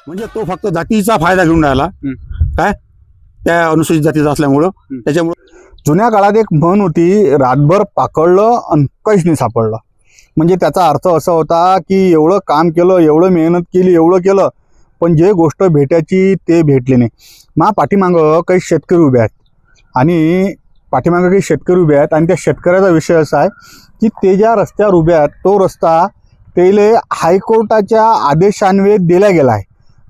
म्हणजे तो फक्त जातीचा फायदा घेऊन राहिला काय त्या अनुसूचित जातीचा असल्यामुळं त्याच्यामुळे जुन्या काळात एक म्हण होती, रातभर पाकडलं आणि काहीच नाही सापडलं. म्हणजे त्याचा अर्थ असा होता की एवढं काम केलं, एवढं मेहनत केली, एवढं केलं, पण जे गोष्ट भेटायची ते भेटले नाही. पाठीमागं काही शेतकरी उभे आहेत आणि त्या शेतकऱ्याचा विषय असा आहे की ते ज्या रस्त्यावर उभे आहेत तो रस्ता त्याले हायकोर्टाच्या आदेशान्वये दिला गेला आहे.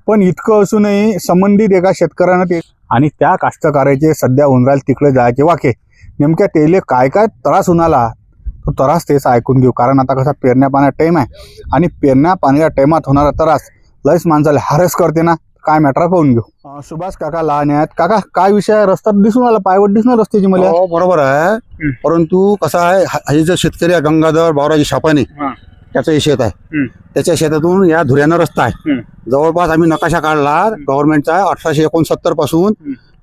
पण इतकं असूनही संबंधित एका शेतकऱ्यानं ते आणि त्या कास्तकाराचे सध्या उंबराल तिकडे जायचे वाके नेमक्या तेले काय काय त्रास होणाला तो त्रास तेच ऐकून घेऊ. कारण आता कसा पेरण्या पाण्याचा टाईम आहे आणि पेरण्या पाण्याच्या टाईमात होणारा त्रास लयच माणसाला हारेस करते ना. काय मॅटर पाहून घेऊ. सुभाष काका लहान आहेत. काका काय विषय आहे? रस्ता दिसून आला, पायवट दिसून रस्त्याची मला. हो बरोबर आहे, परंतु कसं आहे हे जे शेतकरी आहे गंगाधर बावराजी शापाने त्याचं शेत आहे, त्याच्या शेतातून या धुऱ्यानं रस्ता आहे. जवळपास आम्ही नकाशा काढला गव्हर्नमेंटचा 1869 पासून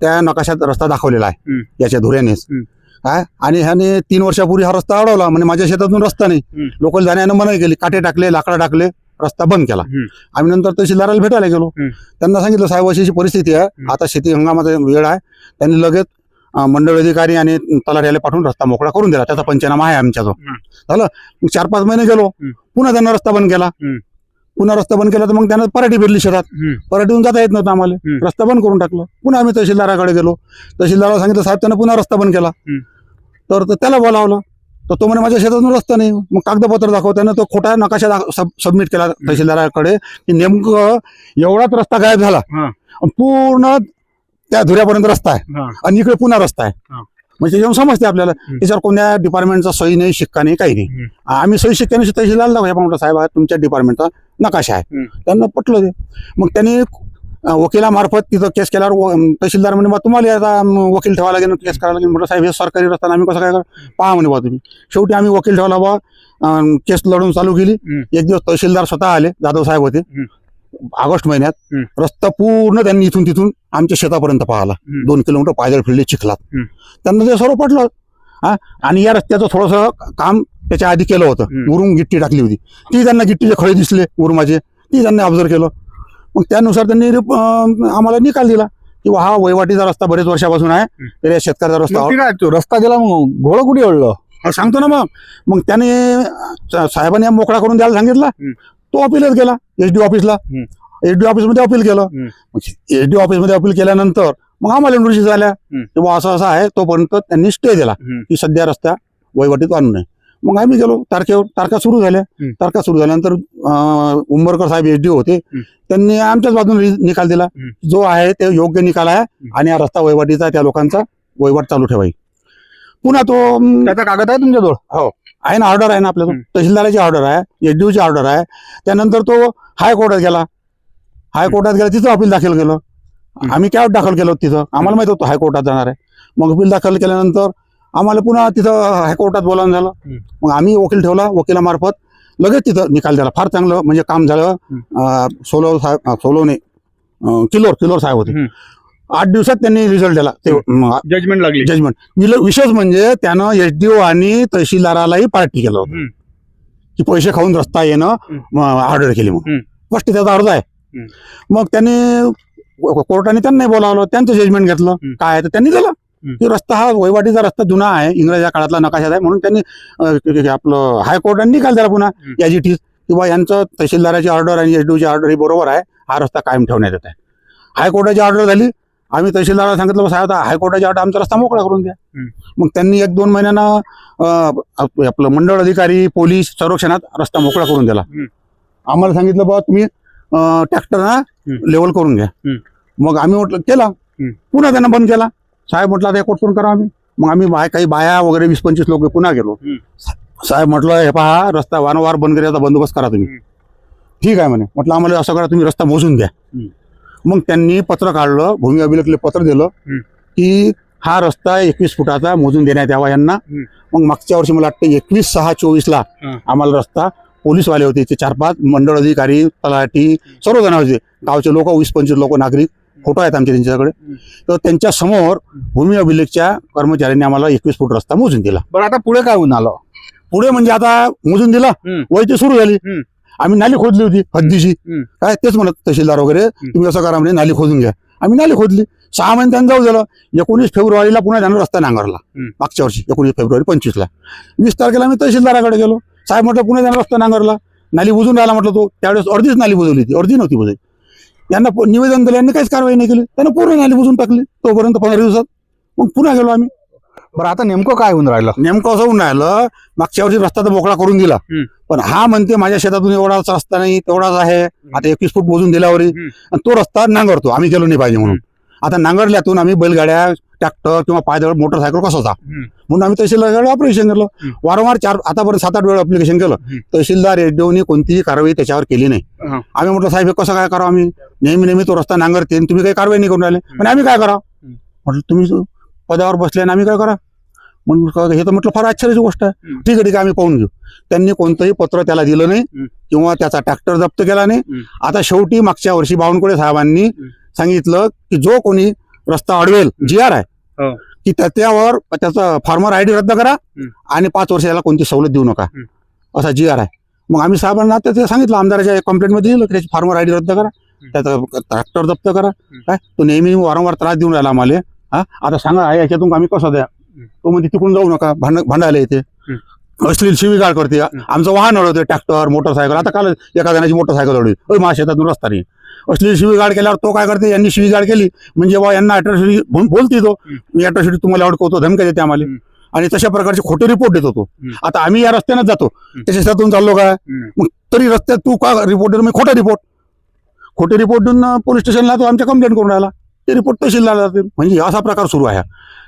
त्या नकाशात रस्ता दाखवलेला आहे याच्या धुऱ्यानेच काय. आणि ह्याने 3 वर्षापूर्वी हा रस्ता अडवला, म्हणजे माझ्या शेतातून रस्ता नाही. लोकल जाण्यानं मनाई केली, काटे टाकले, लाकडं टाकले, रस्ता बंद केला. आम्ही नंतर तहसीलदाराला भेटायला गेलो. त्यांना सांगितलं साहेब अशी परिस्थिती आहे, आता शेती हंगामाचा वेळ आहे. त्यांनी लगेच मंडळ अधिकारी आणि तलाठ्याला पाठवून रस्ता मोकळा करून दिला. त्याचा पंचनामा आहे आमच्याजवळ. झालं 4-5 महिने गेलो, पुन्हा त्यांना रस्ता बंद केला. तर मग त्यांना पराठी भेटली शेतात, पराठीतून जाता येत नव्हतं आम्हाला, रस्ता बंद करून टाकलं. पुन्हा आम्ही तहसीलदाराकडे गेलो, तहसीलदाराला सांगितलं साहेब त्यांना पुन्हा रस्ता बंद केला. तर त्याला बोलावलं तर तो म्हणे माझ्या शेतातून रस्ता नाही. मग कागदपत्र दाखव, त्यानं तो खोटा नकाशा सबमिट केला तहसीलदाराकडे की नेमकं एवढाच रस्ता गायब झाला, पूर्ण त्या धुऱ्यापर्यंत रस्ता आहे आणि इकडे पुन्हा रस्ता आहे. म्हणजे जेव्हा समजते आपल्याला त्याच्यावर कोणत्या डिपार्टमेंटचा सही नाही, शिक्का नाही, काही नाही. आम्ही सही शिक्क्याने तहसीलदारला म्हटलं साहेब तुमच्या डिपार्टमेंटचा नकाशा आहे. त्यांना पटलं ते. मग त्यांनी वकिलामार्फत तिथं केस केल्यावर तहसीलदार म्हणे बा तुम्हाला आता वकील ठेवायला लागेल, केस करायला लागेल. म्हटलं साहेब हे सरकारी रस्ता आम्ही कसं काय पहा म्हणे बा तुम्ही. शेवटी आम्ही वकील ठेवला बा, केस लढून चालू केली. एक दिवस तहसीलदार स्वतः आले, जाधव साहेब होते. ऑगस्ट महिन्यात रस्ता पूर्ण त्यांनी इथून तिथून आमच्या शेतापर्यंत पाहिला. 2 किलोमीटर पायदळ फिरले चिखलात. त्यांना ते सर्व पटलं. आणि या रस्त्याचं थोडंसं काम त्याच्या आधी केलं होतं. वरून गिट्टी टाकली होती, ती त्यांना गिट्टीचे खळे दिसले उरुमाचे, ती त्यांनी ऑब्झर्व केलं. मग त्यानुसार त्यांनी आम्हाला निकाल दिला की हा वहिवाटीचा रस्ता बरेच वर्षापासून आहे, तर या शेतकऱ्याचा रस्ता रस्ता दिला. मग घोडं कुठे ओढलं सांगतो ना. मग त्याने साहेबांनी मोकळा करून द्यायला सांगितला. तो अपीलच गेला एसडी ऑफिसला. एसडी ऑफिसमध्ये अपील केलं. एसडी ऑफिसमध्ये अपील केल्यानंतर मग आम्हाला नोटीस झाल्या किंवा असं आहे. तोपर्यंत त्यांनी स्टे दिला की सध्या रस्ता वहिवाटीत आणू नये. मग आम्ही गेलो तारखा सुरू झाल्या. तारखा सुरू झाल्यानंतर उंबरकर साहेब एसडी होते, त्यांनी आमच्याच बाजूने निकाल दिला. जो आहे ते योग्य निकाल आहे आणि हा रस्ता वहिवाटीचा, त्या लोकांचा वहिवाट चालू ठेवाई. पुन्हा तो त्याचा कागद आहे तुमच्याजवळ? हो आहे ना, ऑर्डर आहे ना आपल्याजवळ. तहसीलदाराची ऑर्डर आहे, एसडीओची ऑर्डर आहे. त्यानंतर तो हायकोर्टात गेला. तिथं अपील दाखल केलं. आम्ही काय दाखल केलं तिथं, आम्हाला माहित होतं हायकोर्टात जाणार आहे. मग अपील दाखल केल्यानंतर आम्हाला पुन्हा तिथं हायकोर्टात बोलावून झालं. मग आम्ही वकील ठेवला, वकिलामार्फत लगेच तिथं निकाल दिला. फार चांगलं म्हणजे काम झालं. किलोर साहेब होते. 8 दिवसात त्यांनी रिझल्ट दिला, जजमेंट लागली. विशेष म्हणजे त्यानं एसडीओ आणि तहसीलदारालाही पार्टी केलं होतं की पैसे खाऊन रस्ता येणं ऑर्डर केली. मग स्पष्ट त्याचा अर्ज आहे. मग त्यांनी कोर्टाने त्यांनाही बोलावलं, त्यांचं जजमेंट घेतलं. काय आहे तर त्यांनी दिलं की रस्ता हा वहिवाटीचा रस्ता जुना आहे, इंग्रजा काळातला नकाशा आहे. म्हणून त्यांनी आपलं हायकोर्टाने निकाल दिला पुन्हा याजिटीज किंवा यांचं तहसीलदाराची ऑर्डर आणि एसडीओची ऑर्डर ही बरोबर आहे, हा रस्ता कायम ठेवण्यात येत आहे. हायकोर्टाची ऑर्डर झाली. आम्ही तहसीलदाराला सांगितलं साहेब आता हायकोर्टाची ऑर्डर आमचा रस्ता मोकळा करून द्या. मग त्यांनी 1-2 महिन्यानं आपलं मंडळ अधिकारी, पोलीस संरक्षणात रस्ता मोकळा करून दिला. आम्हाला सांगितलं बाबा तुम्ही ट्रॅक्टरना लेवल करून घ्या. मग आम्ही म्हटलं केला. पुन्हा त्यांना बंद केला. साहेब म्हटलं आता कोर्टून करा आम्ही. मग आम्ही काही बाया वगैरे 20-25 लोक पुन्हा गेलो. साहेब म्हटलं हे पहा रस्ता वारंवार बंद करायचा बंदोबस्त करा तुम्ही. ठीक आहे म्हणे. म्हटलं आम्हाला असं करा तुम्ही रस्ता मोजून द्या. मग त्यांनी पत्र काढलं, भूमी अभिलेखले पत्र दिलं की हा रस्ता 21 फुटाचा मोजून देण्यात यावा यांना. मग मागच्या वर्षी मला वाटतं 21/6/24 आम्हाला रस्ता पोलीसवाले होते, 4-5 मंडळ अधिकारी, तलाठी, सर्वजण होते, गावचे लोक, 20-25 लोक, नागरिक. फोटो आहेत आमचे त्यांच्याकडे. तर त्यांच्या समोर भूमी अभिलेखच्या कर्मचाऱ्यांनी आम्हाला 21 फूट रस्ता मोजून दिला. बरं आता पुढे काय होऊन आलं? पुढे म्हणजे आता मोजून दिला, वैती सुरू झाली. आम्ही नाली खोदली होती हद्दीची. काय तेच म्हणत तहसीलदार वगैरे तुम्ही असं करा म्हणजे नाली खोदून घ्या. आम्ही नाली खोदली. 6 महिने त्यांनी जाऊ दिलं. 19 फेब्रुवारीला पुन्हा त्यानं रस्ता नांगरला. मागच्या वर्षी 19 फेब्रुवारी 25ला. 20 तारखेला आम्ही तहसीलदाराकडे गेलो. साहेब म्हटलं पुन्हा त्यानं रस्ता नांगरला. नाली बुजून राहिला म्हटलं तो. त्यावेळेस अर्धीच नाली बुजवली होती, अर्धी नव्हती बुजवली. यांना निवेदन दिलं, यांनी काहीच कारवाई नाही केली. त्यानं पूर्ण नाली बुजून टाकली. तोपर्यंत 15 दिवसात मग पुन्हा गेलो आम्ही. बरं आता नेमकं काय होऊन राहिलं? नेमकं असं होऊन राहिलं, मागच्या वर्षी रस्ता तर मोकळा करून दिला, पण हा म्हणते माझ्या शेतातून एवढाच रस्ता नाही, तेवढाच आहे. आता 21 फूट मोजून दिल्यावर तो रस्ता नांगरतो. आम्ही गेलो नाही पाहिजे म्हणून. आता नांगरल्यातून आम्ही बैलगाड्या, ट्रॅक्टर किंवा पायदळ मोटरसायकल कसं होता म्हणून आम्ही तहसीलदार ऑपरेशन केलं. वारंवार आतापर्यंत 7-8 वेळा अप्लिकेशन केलं. तहसीलदार एसडीओनी कोणतीही कारवाई त्याच्यावर केली नाही. आम्ही म्हटलं साहेब हे कसं काय करावं, आम्ही नेहमी तो रस्ता नांगरते तुम्ही काही कारवाई नाही करून राहिले. पण आम्ही काय करावं म्हटलं, तुम्ही पदावर बसले आणि आम्ही काय करा म्हणून. हे तर म्हटलं फार आश्चर्याची गोष्ट आहे. ठीक आहे आम्ही पाहून घेऊ. त्यांनी कोणतंही पत्र त्याला दिलं नाही किंवा त्याचा ट्रॅक्टर जप्त केला नाही. आता शेवटी मागच्या वर्षी बावनकुळे साहेबांनी सांगितलं की जो कोणी रस्ता अडवेल, GR आहे की त्यावर त्याचा फार्मर ID रद्द करा आणि 5 वर्ष याला कोणती सवलत देऊ नका, असा GR आहे. मग आम्ही साहेबांना ते सांगितलं, आमदाराच्या कम्प्लेंटमध्ये दिलं की त्याची फार्मर ID रद्द करा, त्याचा ट्रॅक्टर जप्त करा. काय तो नेहमी वारंवार त्रास देऊन राहिला आम्हाला. आता सांगा याच्यातून आम्ही कसं द्या. तो म्हणजे तिकडून जाऊ नका, भांडायला येते, अश्लील शिवीगाळ करते, आमचं वाहन अडवते, ट्रॅक्टर मोटरसायकल. आता काल एका जणाची मोटरसायकल अडवली, माझ्या शेतातून रस्ता नाही. अश्लील शिवीगाळ केल्यावर तो काय करते, यांनी शिवीगाळ केली म्हणजे बा यांना अट्रॉसिटी बोलते, तो मी अट्रॉसिटी तुम्हाला अडकवतो, धमक्या देते आम्हाला, आणि तशा प्रकारचे खोटे रिपोर्ट देत होतो. आता आम्ही या रस्त्यानेच जातो, त्याच्या शेतातून चाललो काय, मग तरी रस्त्यात तू का रिपोर्ट देतो, खोटे रिपोर्ट देऊन पोलीस स्टेशनला तो आमच्या कंप्लेंट करून राहिला. ते रिपोर्ट तहसीलदार जातील. म्हणजे असा प्रकार सुरू आहे.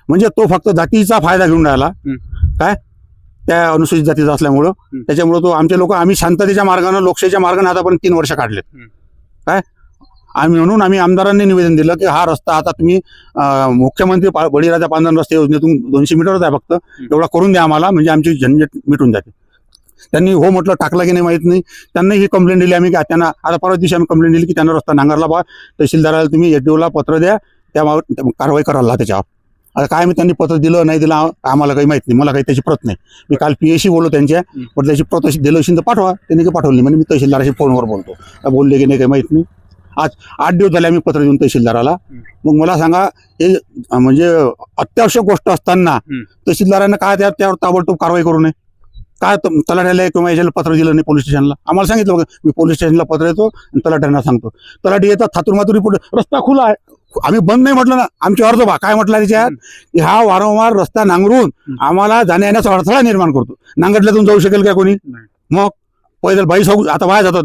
म्हणजे तो फक्त जातीचा फायदा घेऊन राहिला, काय त्या अनुसूचित जातीचा असल्यामुळं. त्याच्यामुळे तो आमचे लोक, आम्ही शांततेच्या मार्गानं, लोकशाहीच्या मार्गाने आतापर्यंत 3 वर्ष काढलेत. काय म्हणून आम्ही आमदारांनी निवेदन दिलं की हा रस्ता आता तुम्ही मुख्यमंत्री बळीराजा पांढरण रस्ते योजनेतून 200 मीटरच आहे फक्त, एवढा करून द्या आम्हाला, म्हणजे आमची झंझट मिटून जाते. त्यांनी हो म्हटलं, टाकला की नाही माहित नाही. त्यांना ही कंप्लेंट दिली आम्ही, त्यांना आता परत दिवशी आम्ही कंप्लेंट दिली की त्यांना रस्ता नांगरला बा, तहसीलदाराला तुम्ही SDOला पत्र द्या, त्याबाबत कारवाई करायला त्याच्यावर. आता काय मी त्यांनी पत्र दिलं नाही दिलं आम्हाला काही माहित नाही, मला काही त्याची प्रत नाही. मी काल PA बोललो त्यांच्या, पण त्याची प्रत दिलं असेल तर पाठवा. त्यांनी काही पाठवली म्हणजे मी तहसीलदाराशी फोनवर बोलतो, बोलले की नाही काही माहित नाही. आज 8 दिवस झाले आम्ही पत्र देऊन तहसीलदाराला. मग मला सांगा, हे म्हणजे अत्यावश्यक गोष्ट असताना तहसीलदारांना काय त्यावर ताबडतोब कारवाई करू नये? काय तलाठ्याला किंवा याच्याला पत्र दिलं नाही पोलीस स्टेशनला? आम्हाला सांगितलं बघा, मी पोलीस स्टेशनला पत्र येतो आणि तलाठ्यांना सांगतो. तलाठी येतात, थातूरमातूर रिपोर्ट, रस्ता खुला आहे. आम्ही बंद नाही म्हटलं ना, आमचे अर्ज काय म्हटलं त्याच्यात, की हा वारंवार रस्ता नांगरून आम्हाला जाण्या येण्याचा अडथळा निर्माण करतो. नांगरल्यातून जाऊ शकेल का कोणी? मग पैदल बाई आता बाहेर जातात,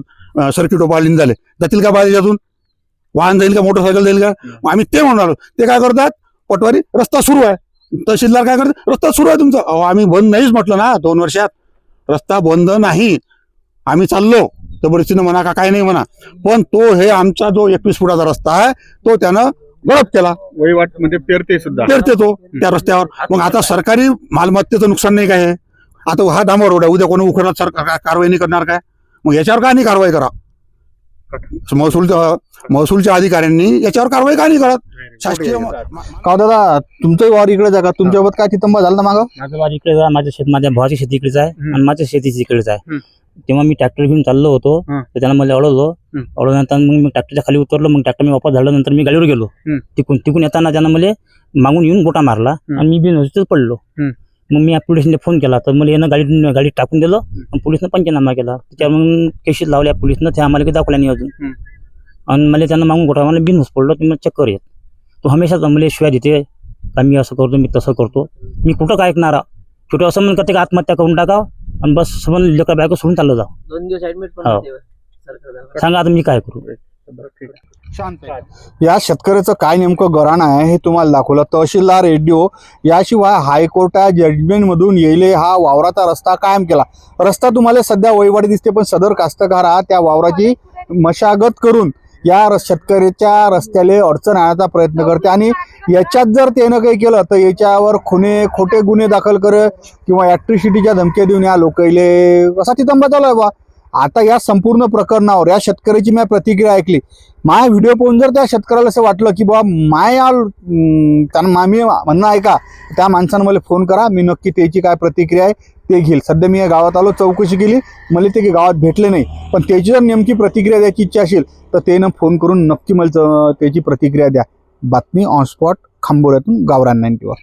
सर्किट ओपाळीन झाले, जातील का बाहेर यातून? वाहन जाईल का, मोटरसायकल जाईल का? आम्ही ते म्हणून ते काय करतात, पटवारी रस्ता सुरू आहे, तहसीलदार काय करतात, रस्ता सुरू आहे तुमचा. आम्ही बंद नाहीच म्हटलं ना, 2 वर्षात रस्ता बंद नाही. आम्ही चाललो जबरदस्तीनं म्हणा का काय नाही म्हणा, पण तो हे आमचा जो 21 फुटाचा रस्ता आहे तो त्यानं गळप केला, वहिवाट म्हणजे पेरते तो त्या रस्त्यावर. मग आता सरकारी मालमत्तेचं नुकसान नाही काय? आता हा डांबर रोड आहे, उद्या कोणी उखडला सरकार कारवाई नाही करणार काय? मग याच्यावर का नाही कारवाई करा? महसूलच्या अधिकाऱ्यांनी याच्यावर कारवाई का नाही करत? शासकीय का दादा, तुमचं वावर इकडेच आहे का? तुमच्यासोबत काय तिथंबा झालं ना मागं? माझं वावर इकडेच आहे, माझ्या भावाची शेती इकडेच आहे आणि माझ्या शेतीची इकडेच आहे. तेव्हा मी ट्रॅक्टर घेऊन चाललो होतो, तर त्यानं मला अडवल्यानंतर मग मी ट्रॅक्टरच्या खाली उतरलो. मग ट्रॅक्टर मी वापस झाल्यानंतर मी गाडीवर गेलो. तिकून येताना त्यानं मला मागून येऊन गोटा मारला आणि मी बिनहजूर पडलो. मग मी पोलिसांना फोन केला, तर मला यानं गाडी टाकून दिलं आणि पोलिसनं पंचनामा केला. त्याच्यावर मग केसेस लावल्या पोलिसनं, ते आम्हाला काही दाखवल्या नाही अजून. आणि मला त्यानं मागून गोटा मला बिनहूस पडलो, तर मला चक्कर येत. तो हमेशाच मला शिवाय देते का मी असं करतो, मी तसं करतो. मी कुठं काय ऐकणारा? छोटं असं म्हणून करते का आत्महत्या करून टाकावं आणि बस समज लेकर बायको सोडून चाललं जाऊ. 2 दिवस ऍडमिट पण हो. होते सरकार. सांगा आता मी काय करू? या शेतकऱ्याचं काय नेमकं गराण आहे हे तुम्हाला दाखवलं. तहसीलदार SDO याशिवाय हायकोर्टात जजमेंटमधून येईल हा वावराचा रस्ता कायम केला. रस्ता तुम्हाला सध्या वहिवाटी दिसते, पण सदर कास्तकार हा त्या वावराची मशागत करून या शेतकऱ्याच्या रस्त्याला अडचण आणण्याचा प्रयत्न करते. आणि याच्यात जर त्यानं काही केलं तर याच्यावर खोटे गुन्हे दाखल कर किंवा ॲट्रॉसिटीच्या धमक्या देऊन या लोकांले असा तिथंबा चालू आहे बा. आता या संपूर्ण प्रकरणावर या शेतकऱ्याची मी प्रतिक्रिया ऐकली. माझा व्हिडिओ पाहून जर त्या शेतकऱ्याला असं वाटलं की बाबा त्यांना मी म्हणणं आहे का, त्या माणसानं मला फोन करा, मी नक्की त्याची काय प्रतिक्रिया आहे ते घेईल. सध्या मी या गावात आलो, चौकशी केली, मला ते गावात भेटले नाही. पण त्याची जर नेमकी प्रतिक्रिया द्यायची इच्छा असेल तर त्यानं फोन करून नक्की मला त्याची प्रतिक्रिया द्या. बातमी ऑन स्पॉट खांबोऱ्यातून गावरान 90 वर.